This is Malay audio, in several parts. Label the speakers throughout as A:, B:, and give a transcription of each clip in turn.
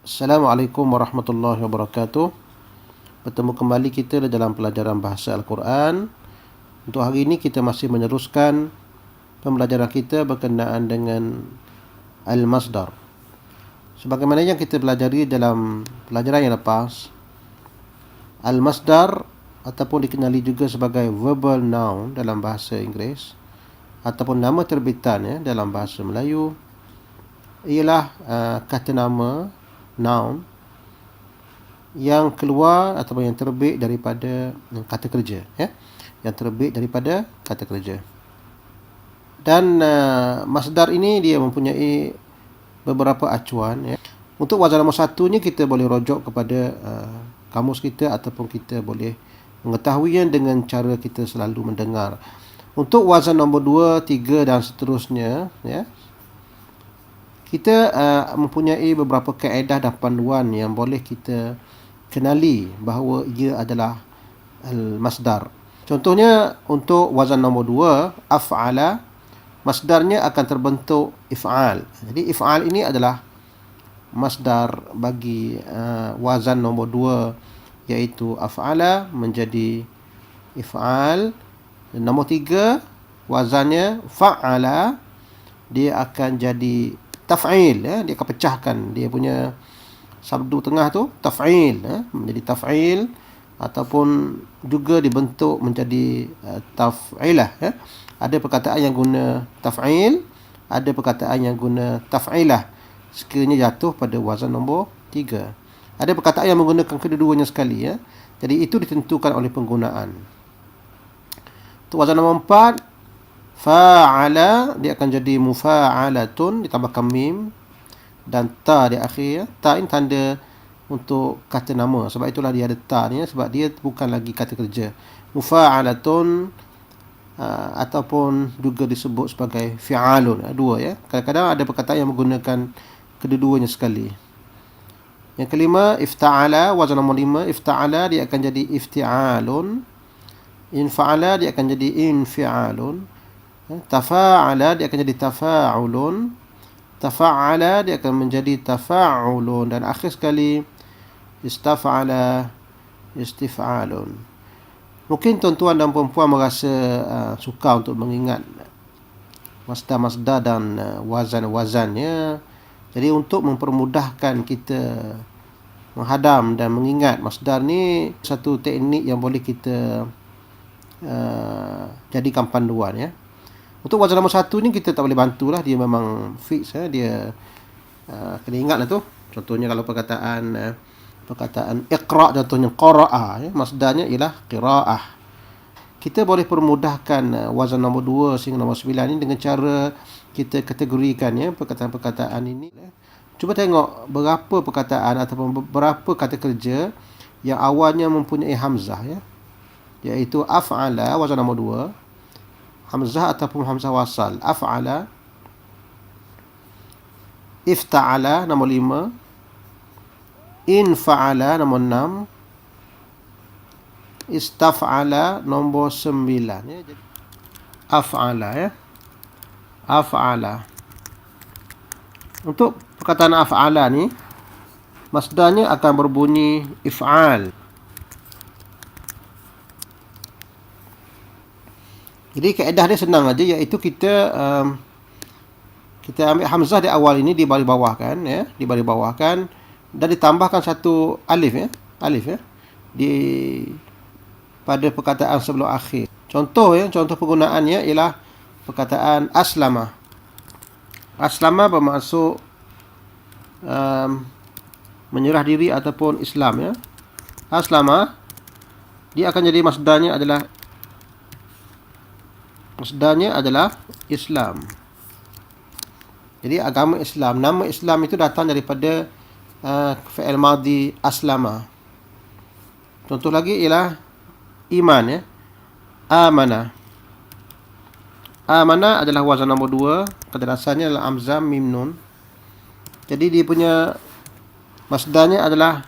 A: Assalamualaikum warahmatullahi wabarakatuh. Bertemu kembali kita dalam pelajaran bahasa Al-Quran. Untuk hari ini kita masih meneruskan pembelajaran kita berkenaan dengan Al-Masdar. Sebagaimana yang kita pelajari dalam pelajaran yang lepas, Al-Masdar ataupun dikenali juga sebagai verbal noun dalam bahasa Inggeris ataupun nama terbitan dalam bahasa Melayu ialah kata nama noun yang keluar atau yang terbit daripada kata kerja, yang terbit daripada kata kerja. Dan masdar ini dia mempunyai beberapa acuan. Untuk wazan nombor 1 ni kita boleh rujuk kepada kamus kita ataupun kita boleh mengetahuinya dengan cara kita selalu mendengar. Untuk wazan nombor 2, 3 dan seterusnya, kita mempunyai beberapa kaedah dan panduan yang boleh kita kenali bahawa ia adalah al-masdar. Contohnya untuk wazan nombor 2, af'ala, masdarnya akan terbentuk if'al. Jadi if'al ini adalah masdar bagi wazan nombor 2, iaitu af'ala menjadi if'al. Nombor 3, wazannya fa'ala, dia akan jadi taf'il, dia akan pecahkan dia punya sabdu tengah tu, taf'il, menjadi taf'il ataupun juga dibentuk menjadi taf'ilah. Ada perkataan yang guna taf'il, ada perkataan yang guna taf'ilah sekiranya jatuh pada wazan nombor 3. Ada perkataan yang menggunakan kedua-duanya sekali, jadi itu ditentukan oleh penggunaan. Untuk wazan nombor 4, fa'ala, dia akan jadi mufa'alatun, ditambahkan mim dan ta di akhir. Ta ini tanda untuk kata nama, sebab itulah dia ada ta ni, sebab dia bukan lagi kata kerja. Mufa'alatun ataupun juga disebut sebagai fi'alun, dua. Kadang-kadang ada perkataan yang menggunakan kedua-duanya sekali. Yang kelima, ifta'ala, wazan nombor 5, ifta'ala dia akan jadi ifti'alun. Infa'ala dia akan jadi infi'alun. Tafa'ala dia akan jadi tafa'ulun. Tafa'ala dia akan menjadi tafa'ulun. Dan akhir sekali, istaf'ala, istif'alun. Mungkin tuan-tuan dan puan-puan merasa suka untuk mengingat masdar-masdar dan wazan-wazannya. Jadi untuk mempermudahkan kita menghadam dan mengingat masdar ni, satu teknik yang boleh kita jadikan panduan. Untuk wazan nombor 1 ni kita tak boleh bantulah, dia memang fix, dia kena ingatlah tu. Contohnya kalau perkataan iqra', contohnya qara'a, masdarnya ialah qira'ah. Kita boleh permudahkan wazan nombor 2 sehingga nombor 9 ni dengan cara kita kategorikan perkataan-perkataan ini. Cuba tengok berapa perkataan ataupun berapa kata kerja yang awalnya mempunyai hamzah, iaitu af'ala, wazan nombor 2, hamzah ataupun hamzah wasal. Af'ala, ifta'ala nombor 5, infa'ala nombor 6, istaf'ala nombor 9. Af'ala, af'ala. Untuk perkataan af'ala ni, masdarnya akan berbunyi if'al. Jadi kaedah dia senang aja, iaitu kita ambil hamzah di awal ini, di bawah-bawahkan, di bawah-bawahkan dan ditambahkan satu alif, di pada perkataan sebelum akhir. Contoh penggunaannya ialah perkataan aslama. Aslama bermaksud menyerah diri ataupun Islam, Aslama dia akan jadi masdarnya adalah Islam. Jadi agama Islam, nama Islam itu datang daripada fi'il madhi aslama. Contoh lagi ialah iman, amana. Amana adalah wazan nombor 2, pada dasarnya adalah hamzah mim nun. Jadi dia punya masdarnya adalah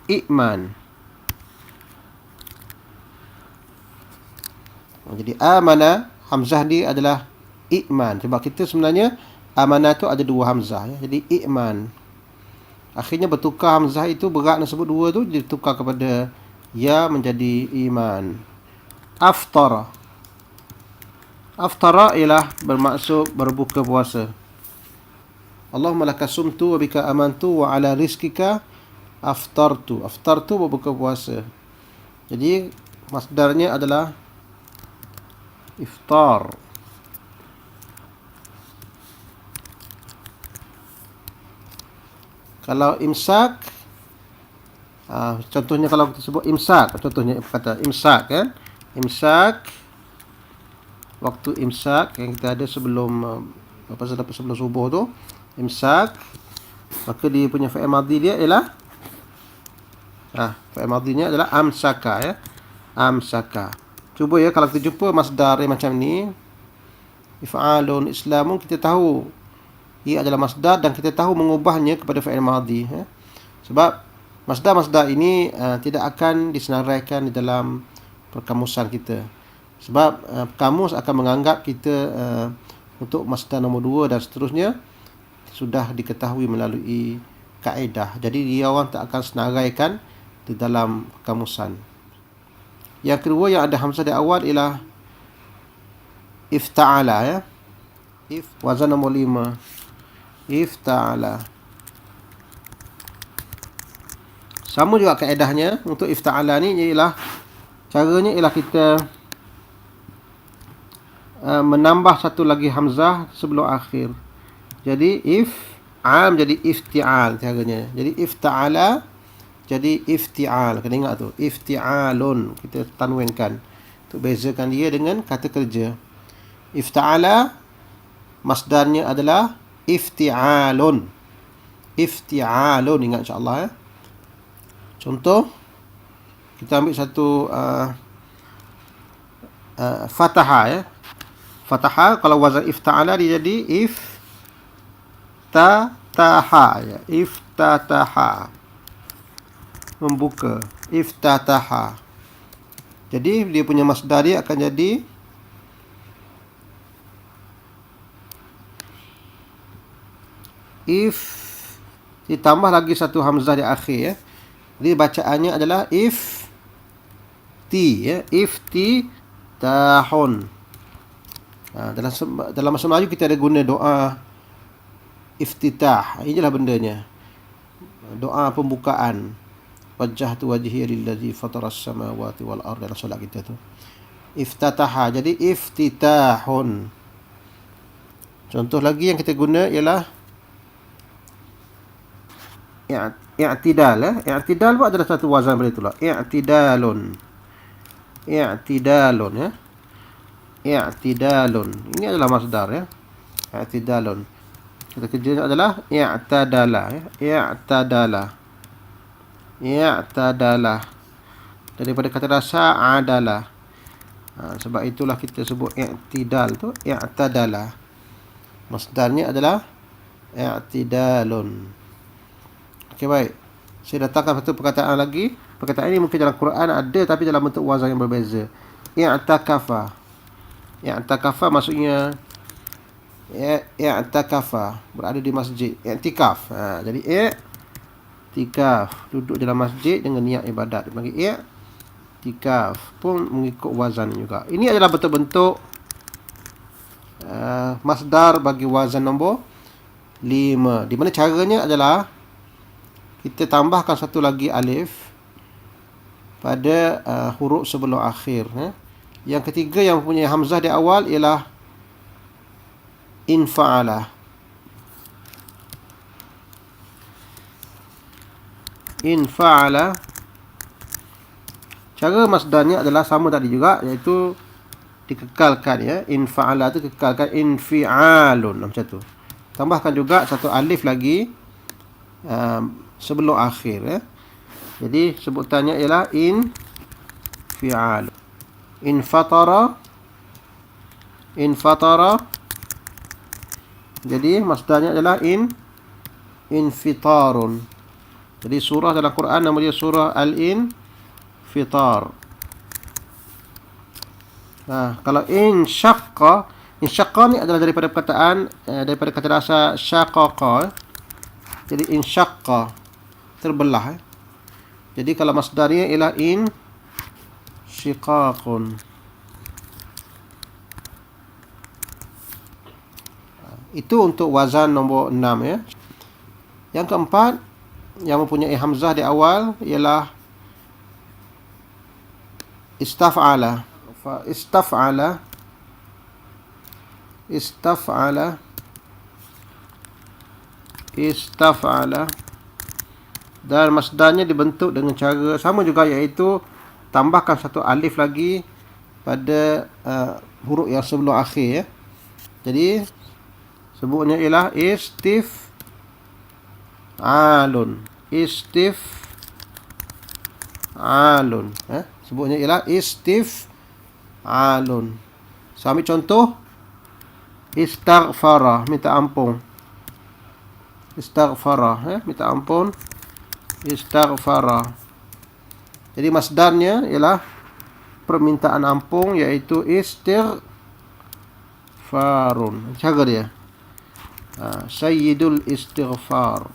A: iman. Jadi amana, hamzah dia adalah iman. Sebab kita sebenarnya amanah tu ada dua hamzah, jadi iman. Akhirnya bertukar hamzah itu, berat tersebut dua tu ditukar kepada ya menjadi iman. Aftara. Aftara ialah bermaksud berbuka puasa. Allahumma laka sumtu wa bika amantu wa ala rizkika aftartu. Aftartu berbuka puasa. Jadi masdarnya adalah iftar. Kalau imsak, contohnya kalau kita sebut imsak, contohnya kata imsak kan, imsak, waktu imsak yang kita ada sebelum sebelum subuh tu, imsak, maka dia punya fa'il madhi dia ialah fa'il madhinya adalah amsaka ya, amsaka. Cuba ya kalau kita jumpa masdar yang macam ni, if'alun, islamun, kita tahu ia adalah masdar dan kita tahu mengubahnya kepada fa'il madhi ya. Sebab masdar-masdar ini tidak akan disenaraikan di dalam perkamusan kita. Sebab kamus akan menganggap kita untuk masdar nombor 2 dan seterusnya sudah diketahui melalui kaedah. Jadi dia orang tak akan senaraikan di dalam kamusan. Yang kedua yang ada hamzah di awal ialah ifta'ala ya. Wazan nombor 5. Ifta'ala. Sama juga kaedahnya untuk ifta'ala ni ialah caranya ialah kita menambah satu lagi hamzah sebelum akhir. Jadi if'al jadi ifti'al caranya. Jadi ifta'ala jadi ifti'al. Kena ingat tu, ifti'alun kita tanwinkan untuk bezakan dia dengan kata kerja. Ifta'ala masdarnya adalah ifti'alun. Ifti'alun, ingat insya-Allah ya. Contoh, kita ambil satu fatahah ya. Fatahah kalau wazan ifta'ala dia jadi iftataha ya. Iftataha. Membuka. Iftataha. Jadi dia punya masdar dia akan jadi ditambah lagi satu hamzah di akhir ya. Jadi bacaannya adalah ya, iftitahun. Dalam bahasa Melayu kita ada guna doa iftitah. Inilah bendanya. Doa pembukaan. Wajjahtu wajhiya lillazi fataras samawati wal ardh, dalam solat kita tu. Iftataha jadi iftitahun. Contoh lagi yang kita guna ialah i'tidal ya. I'tidal pun adalah satu wazan pada itulah. I'tidalun. I'tidalun ya. I'tidalun. Ini adalah masdar ya. I'tidalun. Kata kerjanya adalah i'tadala ya. I'tadala. I'tadala. Daripada kata dasar adalah. Sebab itulah kita sebut i'tidal tu i'tadala. Masdarnya adalah i'tidalun. Okey, baik. Saya datangkan satu perkataan lagi. Perkataan ini mungkin dalam Quran ada tapi dalam bentuk wazan yang berbeza. I'takafa. I'takafa maksudnya i'takafa, berada di masjid. I'tikaf. Jadi i'tikaf, duduk dalam masjid dengan niat ibadat. Dipanggil i'tikaf. Pun mengikut wazan juga. Ini adalah bentuk-bentuk masdar bagi wazan nombor 5. Di mana caranya adalah kita tambahkan satu lagi alif pada huruf sebelum akhir. Yang ketiga yang punya hamzah di awal ialah infa'ala. Infa'ala. Cara masdarnya adalah sama tadi juga, iaitu dikekalkan ya. Infa'ala tu kekalkan infi'alun macam tu. Tambahkan juga satu alif lagi sebelum akhir ya. Jadi sebutannya ialah infi'al. Infatara. Infatara. Jadi masdarnya adalah infitarun. Jadi surah dalam Quran nama dia surah Al-Infitar. Kalau insyaqqa, insyaqqa ni adalah daripada perkataan daripada kata dasar syaqaqa. Jadi insyaqqa. terbelah. Jadi kalau masdarnya ialah in syiqaqun. Itu untuk wazan nombor 6 ya. Yang keempat yang mempunyai hamzah di awal ialah istaf'ala. Fa istaf'ala, istaf'ala, istaf'ala. Dan masdarnya dibentuk dengan cara sama juga, iaitu tambahkan satu alif lagi pada huruf yang sebelum akhir ya. Jadi sebutnya ialah istif'alun. Istif'alun. Sebutnya ialah istif'alun. Saya ambil contoh. Istaghfara, minta ampun. Istaghfara, minta ampun. Istaghfara. Jadi masdarnya ialah permintaan ampun, iaitu istighfarun. Cara dia sayyidul istighfar.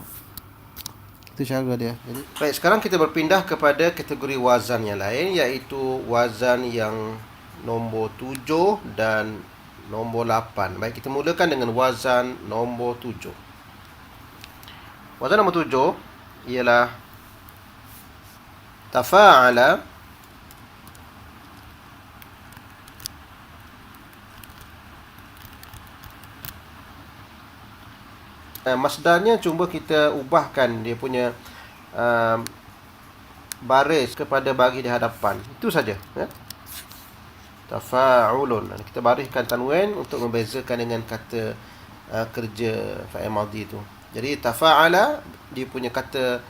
A: Itu cara dia. Jadi, baik, sekarang kita berpindah kepada kategori wazan yang lain, iaitu wazan yang nombor 7 dan nombor 8. Baik, kita mulakan dengan wazan nombor 7. Wazan nombor 7 ialah tafa'ala, masdarnya cuba kita ubahkan dia punya baris kepada bagi di hadapan. Itu saja ya. Tafa'ulun. Kita bariskan tanwin untuk membezakan dengan kata kerja fa'il madhi itu. Jadi tafa'ala, dia punya kata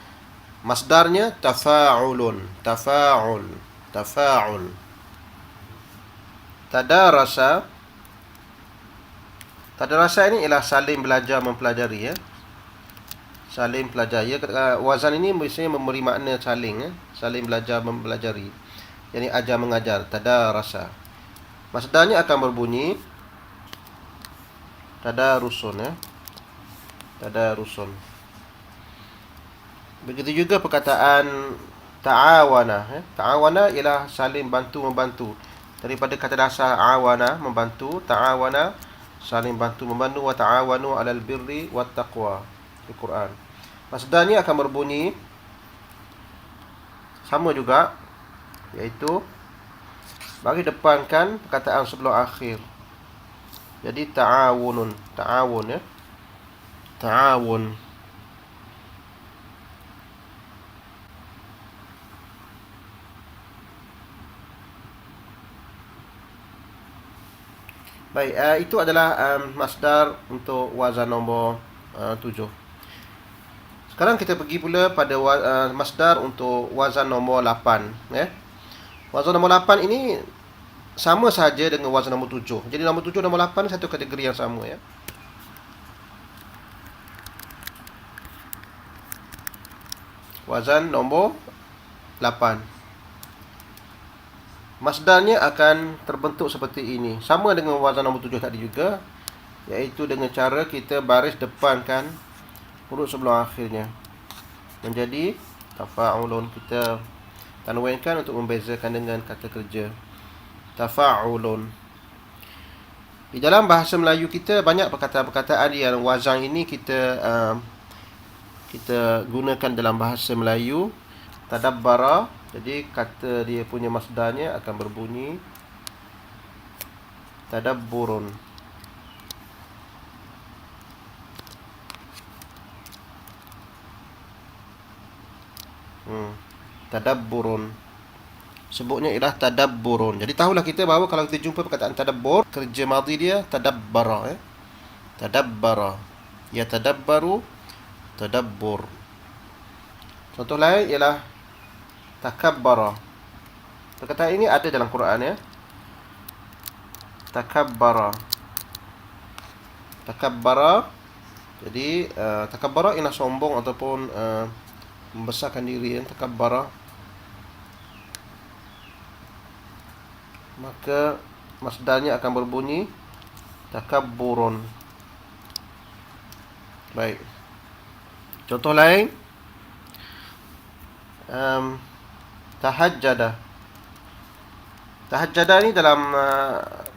A: masdarnya tafa'ulun. Tafa'ul. Tafa'ul. Tadarasa. Tadarasa ini ialah saling belajar mempelajari ya. Saling belajar ya. Wazan ini biasanya memberi makna saling ya. Saling belajar mempelajari. Yani ajar mengajar. Tadarasa. Masdarnya akan berbunyi tadarusun ya. Tadarusun. Begitu juga perkataan ta'awana ya. Ta'awana ialah saling bantu-membantu. Daripada kata dasar awana, membantu, ta'awana saling bantu-membantu, wa ta'awanu 'alal birri wat taqwa di Quran. Masdarnya akan berbunyi sama juga, iaitu bagi depankan perkataan sebelum akhir. Jadi ta'awunun, ta'awun ya. Ta'awun. Baik, itu adalah masdar untuk wazan nombor 7. Sekarang kita pergi pula pada masdar untuk wazan nombor 8 ya. Wazan nombor 8 ini sama saja dengan wazan nombor 7. Jadi nombor 7 dan nombor 8 satu kategori yang sama ya. Wazan nombor 8. Masdarnya akan terbentuk seperti ini. Sama dengan wazan nombor 7 tadi juga, iaitu dengan cara kita baris depankan huruf sebelum akhirnya. Menjadi tafa'ulun. Kita tanwinkan untuk membezakan dengan kata kerja. Tafa'ulun. Di dalam bahasa Melayu kita banyak perkataan-perkataan yang wazan ini kita gunakan dalam bahasa Melayu. Tadabbara, jadi kata dia punya masdarnya akan berbunyi tadabburun. Tadabburun. Sebutnya ialah tadabburun. Jadi tahulah kita bahawa kalau kita jumpa perkataan tadabbur, kerja madhi dia tadabbara ya. Tadabbara. Ya tadabbaru, tadabbur. Contoh lain ialah takabbara. Perkataan ini ada dalam Quran ya. Takabbara. Takabbara. Jadi takabbara ialah sombong ataupun membesarkan diri ya. Takabbara. Maka masdarnya akan berbunyi takabburun. Baik. Contoh lain, Tahajjada. Tahajjada ni dalam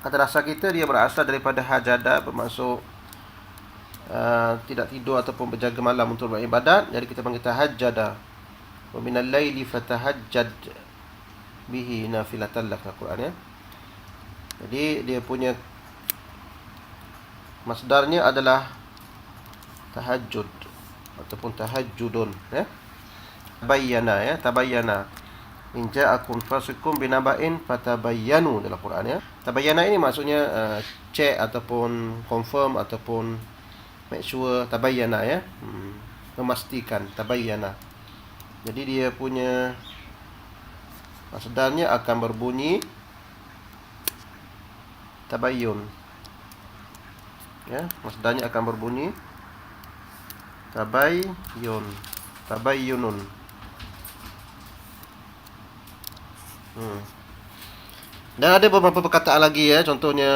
A: kata dasar kita dia berasal daripada hajada, bermaksud tidak tidur ataupun berjaga malam untuk beribadat. Jadi kita panggil tahajjada. Wa minal laili fatahajjad bihi nafilatan lak, Al-Quran ya. Jadi dia punya masdarnya adalah tahajud ataupun tahajjudun ya. Tabayyana ya, tabayyana. In ja'akum fasiqun binaba'in fatabayyanu dalam Quran ya. Tabayyana ini maksudnya check ataupun confirm ataupun make sure, tabayyana ya. Memastikan, tabayyana. Jadi dia punya masdarnya akan berbunyi tabayyun. Ya, masdarnya akan berbunyi tabayyun, tabayyunun. Dan ada beberapa perkataan lagi ya, contohnya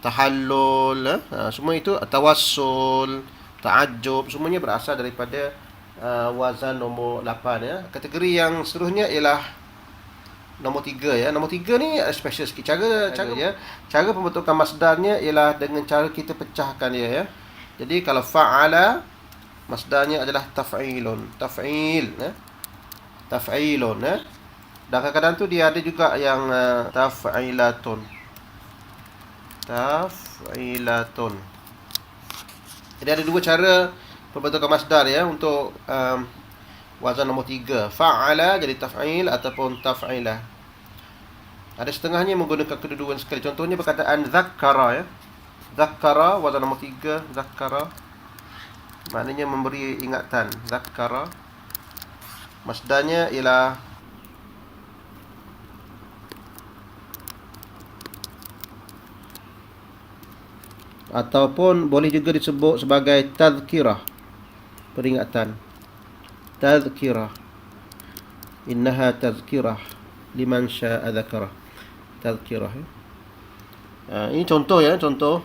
A: tahallul, semua itu tawassul, ta'ajjub, semuanya berasal daripada wazan nombor 8 ya. Kategori yang seterusnya ialah nombor 3 ya. Nombor 3 ni special sikit. Cara ya. Cara pembentukan masdarnya ialah dengan cara kita pecahkan dia ya. Jadi kalau fa'ala, masdarnya adalah taf'ilun, taf'il ya. Taf'ilun ya. Dan kadang-kadang tu dia ada juga yang taf'ilatun. Taf'ilatun. Jadi ada dua cara pembentukan masdar ya untuk wazan nombor 3. Fa'ala jadi taf'il ataupun taf'ilah. Ada setengahnya menggunakan kedua-duanya sekali. Contohnya perkataan zakkara ya. Zakkara wazan nombor 3, zakkara. Maknanya memberi ingatan. Zakkara. Masdarnya ialah ataupun boleh juga disebut sebagai tazkirah, peringatan. Tazkirah. Innaha tazkirah liman syaa'a dzakarah. Tazkirah ya. Ini contoh ya, contoh.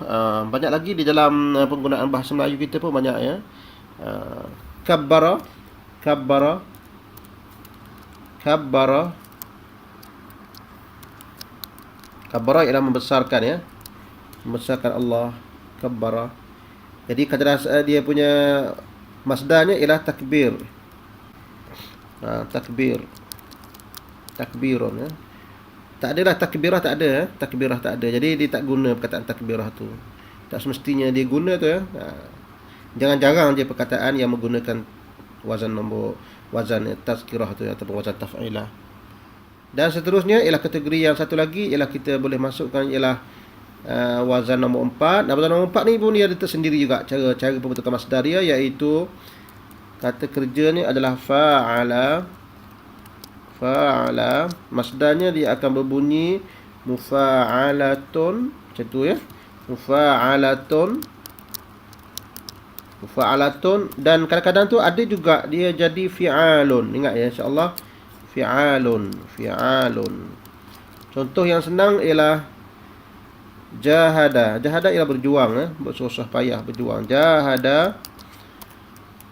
A: Banyak lagi di dalam penggunaan bahasa Melayu kita pun banyak ya. Kabbara, kabbara, kabbara. Kabbara ialah membesarkan ya. Membesarkan Allah. Kabbara. Jadi kata dasar dia punya masdarnya ialah takbir. Takbir. Takbirun ya. Tak adalah takbirah, tak ada. Takbirah tak ada. Jadi dia tak guna perkataan takbirah tu. Tak semestinya dia guna tu ya. Jangan-jarang je perkataan yang menggunakan wazan nombor, wazan tazkirah tu ataupun wazan taf'ilah. Dan seterusnya ialah kategori yang satu lagi ialah kita boleh masukkan ialah wazan nombor 4. Dan wazan nombor 4 ni pun dia ada tersendiri juga cara pembentukan masdar dia, iaitu kata kerja ni adalah fa'ala. Fa'ala, masdarnya dia akan berbunyi mufa'alatun, macam tu ya. Mufa'alatun, mufa'alatun. Dan kadang-kadang tu ada juga dia jadi fi'alun. Ingat ya, insya-Allah, fi'alun, fi'alun. Contoh yang senang ialah jahada. Jahada ialah berjuang ya, bersusah payah, berjuang. Jahada,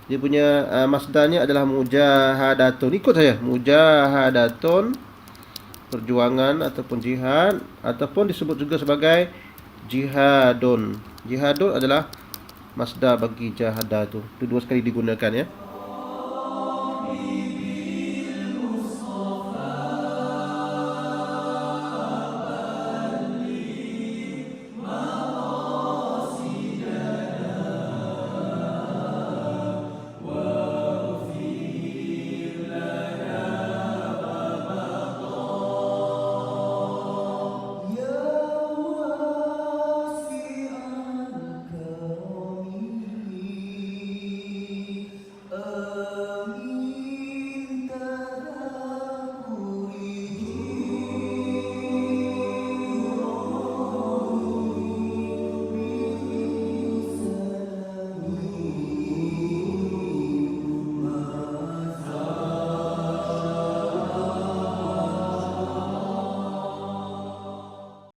A: dia punya masdarnya adalah mujahadatun. Ikut saya, mujahadatun, perjuangan ataupun jihad, ataupun disebut juga sebagai jihadun. Jihadun adalah masdar bagi jahada tu. Dua-dua sekali digunakan ya.